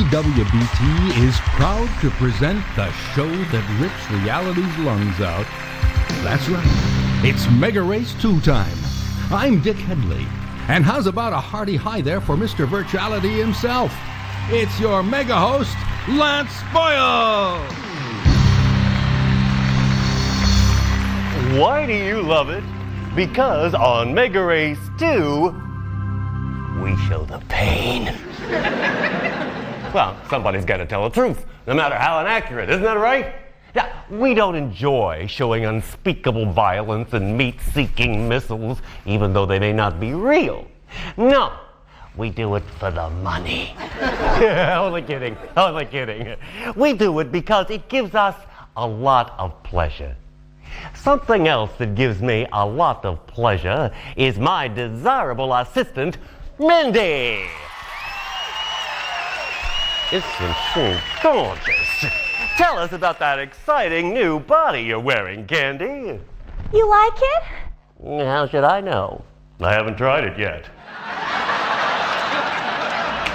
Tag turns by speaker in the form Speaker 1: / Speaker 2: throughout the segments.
Speaker 1: VWBT is proud to present the show that rips reality's lungs out. That's right, it's MegaRace 2 time. I'm Dick Headley, and how's about a hearty hi there for Mr. Virtuality himself? It's your mega host, Lance Boyle!
Speaker 2: Why do you love it? Because on MegaRace 2, we show the pain. Well, somebody's got to tell the truth, no matter how inaccurate, isn't that right? Now, we don't enjoy showing unspeakable violence and meat-seeking missiles, even though they may not be real. No, we do it for the money. Only kidding, only kidding. We do it because it gives us a lot of pleasure. Something else that gives me a lot of pleasure is my desirable assistant, Mindy. Isn't she gorgeous? Tell us about that exciting new body you're wearing, Candy.
Speaker 3: You like it?
Speaker 2: How should I know? I haven't tried it yet.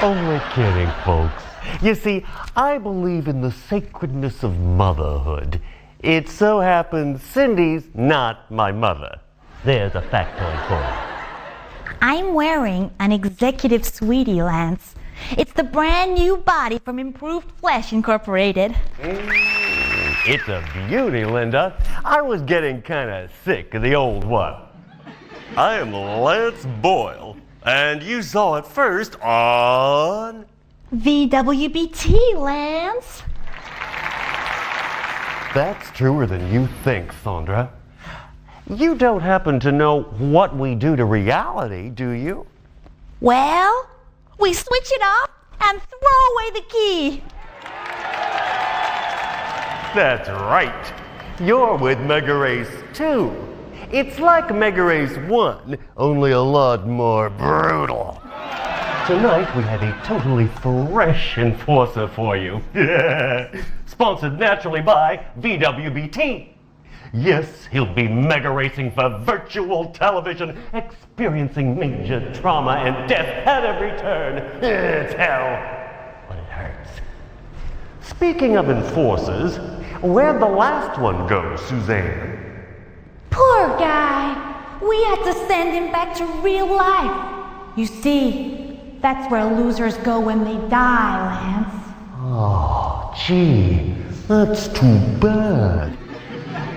Speaker 2: Only kidding, folks. You see, I believe in the sacredness of motherhood. It so happens Cindy's not my mother. There's a factoid for you.
Speaker 3: I'm wearing an executive sweetie, Lance. It's the brand new body from Improved Flesh Incorporated.
Speaker 2: It's a beauty, Linda. I was getting kind of sick of the old one. I am Lance Boyle, and you saw it first on
Speaker 3: VWBT, Lance.
Speaker 2: That's truer than you think, Sandra. You don't happen to know what we do to reality, do you?
Speaker 3: Well, we switch it off and throw away the key.
Speaker 2: That's right. You're with MegaRace 2. It's like MegaRace 1, only a lot more brutal. Tonight we have a totally fresh enforcer for you. Sponsored naturally by VWBT. Yes, he'll be mega racing for virtual television, experiencing major trauma and death at every turn. It's hell, but it hurts. Speaking of enforcers, where'd the last one go, Suzanne?
Speaker 3: Poor guy. We had to send him back to real life. You see, that's where losers go when they die, Lance.
Speaker 2: Oh, gee, that's too bad.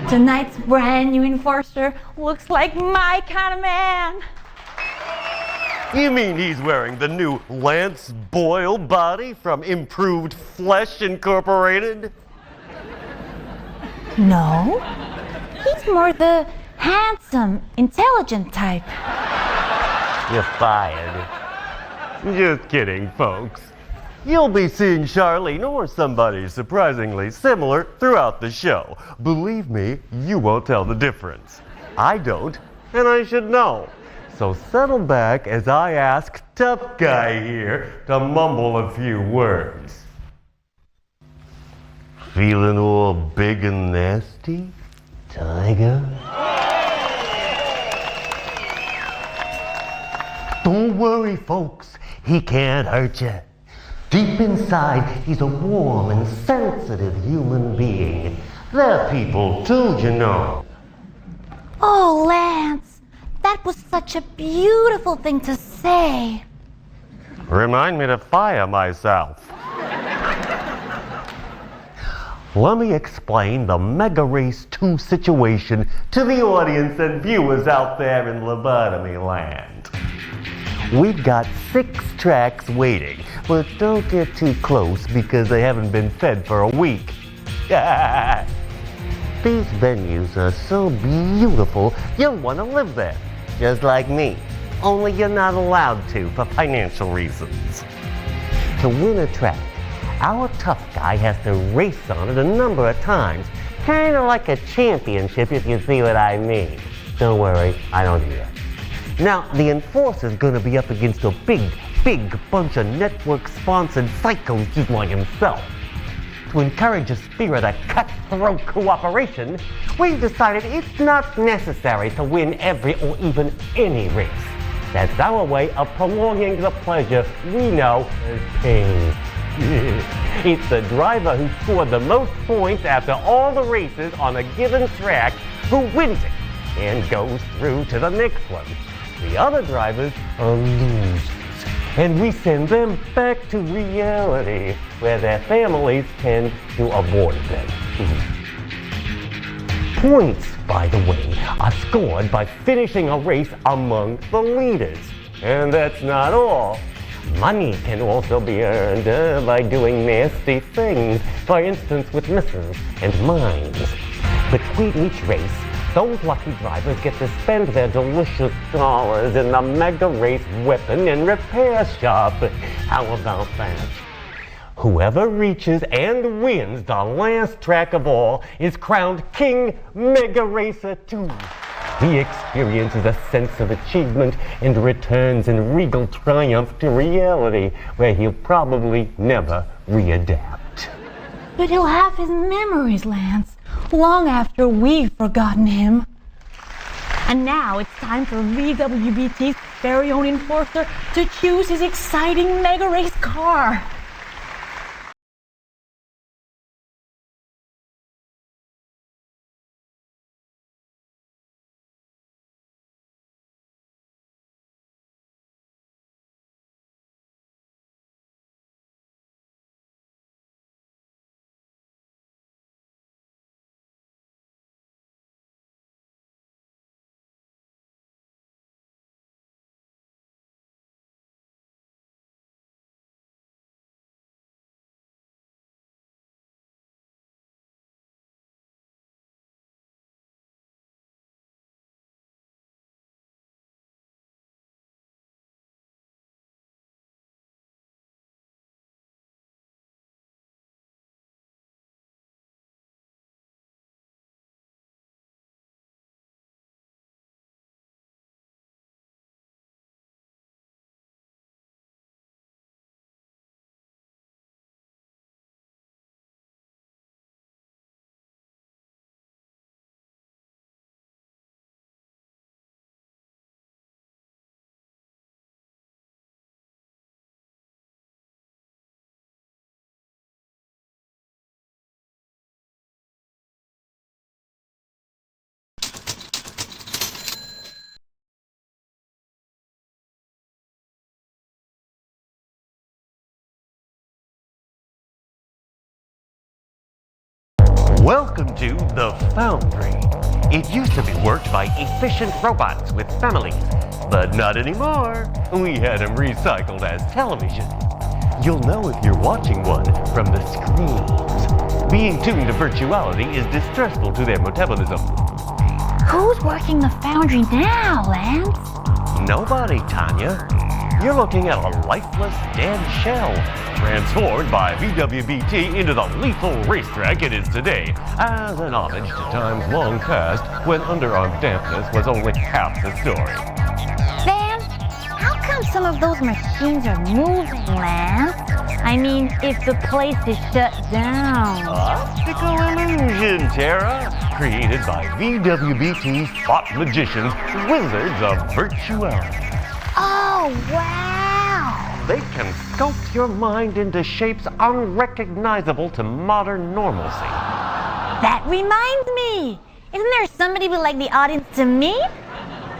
Speaker 3: Tonight's brand new enforcer looks like my kind of man.
Speaker 2: You mean he's wearing the new Lance Boyle body from Improved Flesh Incorporated?
Speaker 3: No, he's more the handsome, intelligent type.
Speaker 2: You're fired. Just kidding, folks. You'll be seeing Charlene or somebody surprisingly similar throughout the show. Believe me, you won't tell the difference. I don't, and I should know. So settle back as I ask Tough Guy here to mumble a few words. Feeling all big and nasty, Tiger? Don't worry, folks. He can't hurt you. Deep inside, he's a warm and sensitive human being. They're people too, you know.
Speaker 3: Oh, Lance, that was such a beautiful thing to say.
Speaker 2: Remind me to fire myself. Let me explain the MegaRace 2 situation to the audience and viewers out there in lobotomy land. We've got 6 tracks waiting, but don't get too close because they haven't been fed for a week. These venues are so beautiful, you'll want to live there, just like me. Only you're not allowed to for financial reasons. To win a track, our tough guy has to race on it a number of times, kind of like a championship if you see what I mean. Don't worry, I don't either. Now, the enforcer's gonna be up against a big bunch of network-sponsored psychos just like himself. To encourage a spirit of cutthroat cooperation, we've decided it's not necessary to win every or even any race. That's our way of prolonging the pleasure we know as pain. It's the driver who scored the most points after all the races on a given track who wins it and goes through to the next one. The other drivers are losers, and we send them back to reality, where their families tend to avoid them. Points, by the way, are scored by finishing a race among the leaders. And that's not all. Money can also be earned by doing nasty things, for instance with missiles and mines. Between each race, those lucky drivers get to spend their delicious dollars in the MegaRace weapon and repair shop. How about that? Whoever reaches and wins the last track of all is crowned King MegaRacer 2. He experiences a sense of achievement and returns in regal triumph to reality, where he'll probably never readapt.
Speaker 3: But he'll have his memories, Lance, long after we've forgotten him. And now it's time for VWBT's very own enforcer to choose his exciting MegaRace car.
Speaker 2: Welcome to The Foundry. It used to be worked by efficient robots with families, but not anymore. We had them recycled as television. You'll know if you're watching one from the screens. Being tuned to virtuality is distressful to their metabolism.
Speaker 3: Who's working the foundry now, Lance?
Speaker 2: Nobody, Tanya. You're looking at a lifeless, dead shell, transformed by VWBT into the lethal racetrack it is today, as an homage to times long past when underarm dampness was only half the story.
Speaker 3: Van, how come some of those machines are moving, Lance? I mean, if the place is shut down.
Speaker 2: Optical illusion, Tara, created by VWBT's thought magicians, wizards of virtuality.
Speaker 3: Oh, wow!
Speaker 2: They can sculpt your mind into shapes unrecognizable to modern normalcy.
Speaker 3: That reminds me! Isn't there somebody we'd like the audience to meet?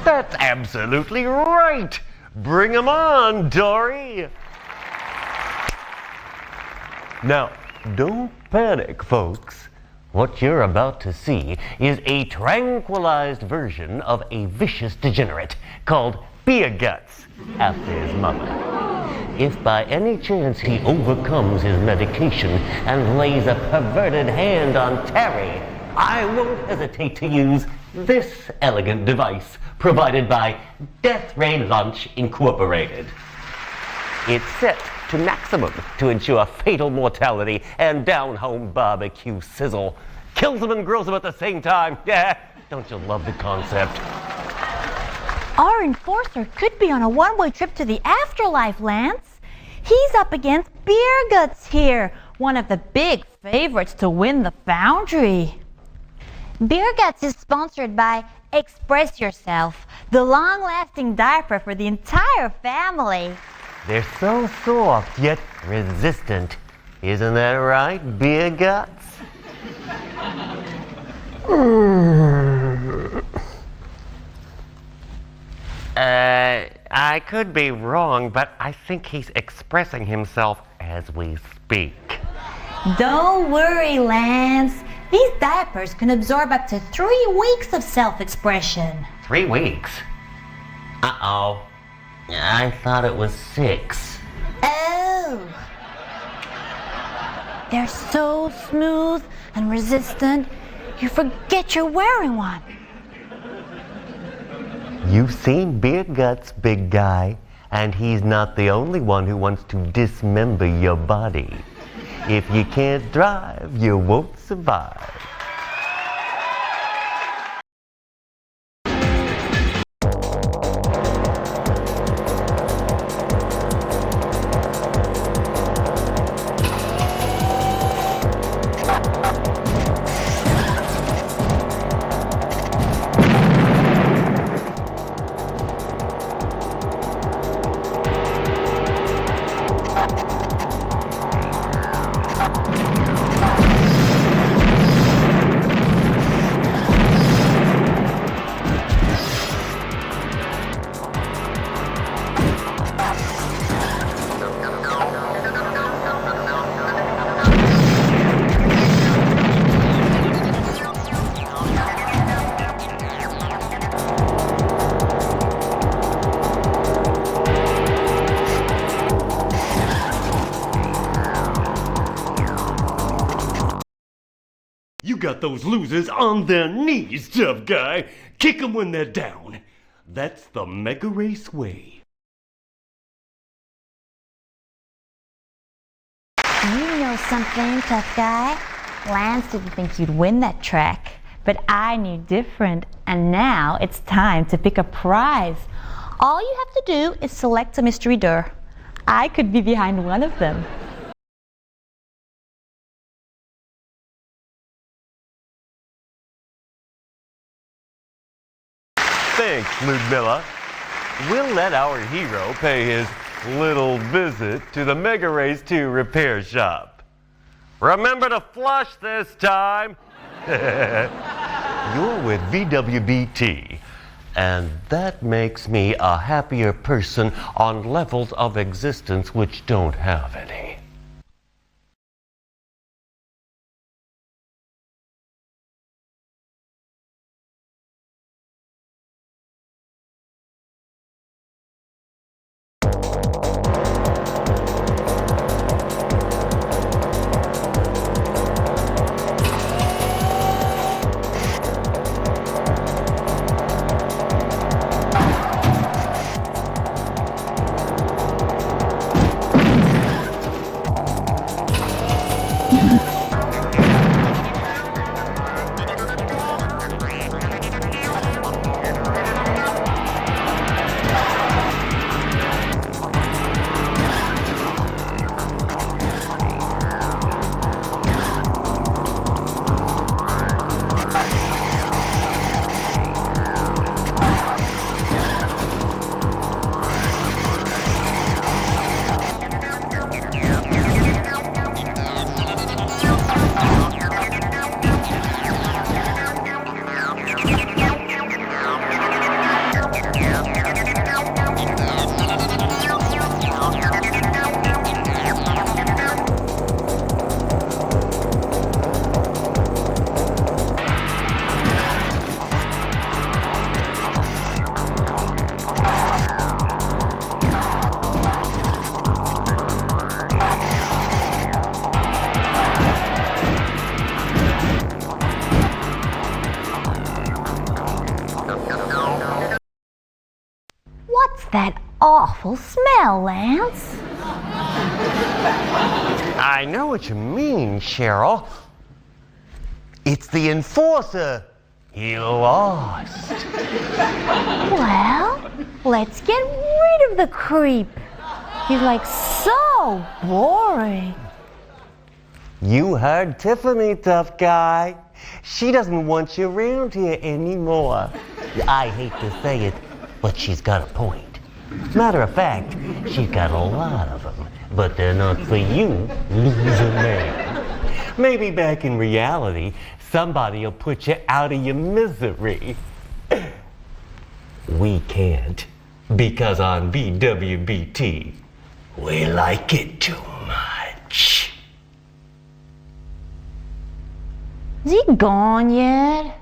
Speaker 2: That's absolutely right! Bring 'em on, Dory! Now, don't panic, folks. What you're about to see is a tranquilized version of a vicious degenerate called Beer Guts, after his mother. If by any chance he overcomes his medication and lays a perverted hand on Terry, I won't hesitate to use this elegant device provided by Death Ray Lunch Incorporated. It's set to maximum to ensure fatal mortality and down-home barbecue sizzle. Kills them and grills them at the same time. Yeah, don't you love the concept?
Speaker 3: Our enforcer could be on a one-way trip to the afterlife, Lance. He's up against Beer Guts here, one of the big favorites to win the foundry. Beer Guts is sponsored by Express Yourself, the long-lasting diaper for the entire family.
Speaker 2: They're so soft, yet resistant. Isn't that right, Beer Guts? I could be wrong, but I think he's expressing himself as we speak.
Speaker 3: Don't worry, Lance. These diapers can absorb up to 3 weeks of self-expression.
Speaker 2: 3 weeks? Uh-oh. I thought it was 6.
Speaker 3: Oh. They're so smooth and resistant, you forget you're wearing one.
Speaker 2: You've seen Beer Guts, big guy, and he's not the only one who wants to dismember your body. If you can't drive, you won't survive.
Speaker 4: You got those losers on their knees, tough guy. Kick them when they're down. That's the MegaRace way.
Speaker 3: You know something, tough guy? Lance didn't think you'd win that track, but I knew different, and now it's time to pick a prize. All you have to do is select a mystery door. I could be behind one of them.
Speaker 4: Thanks, Ludmilla. We'll let our hero pay his little visit to the MegaRace 2 repair shop. Remember to flush this time. You're with VWBT, and that makes me a happier person on levels of existence which don't have any.
Speaker 3: What's that awful smell, Lance?
Speaker 2: I know what you mean, Cheryl. It's the enforcer. He lost.
Speaker 3: Well, let's get rid of the creep. He's like so boring.
Speaker 2: You heard Tiffany, tough guy. She doesn't want you around here anymore. I hate to say it, but she's got a point. Matter of fact, she's got a lot of them. But they're not for you, loser man. Maybe back in reality, somebody will put you out of your misery. We can't, because on BWBT, we like it too much.
Speaker 3: Is he gone yet?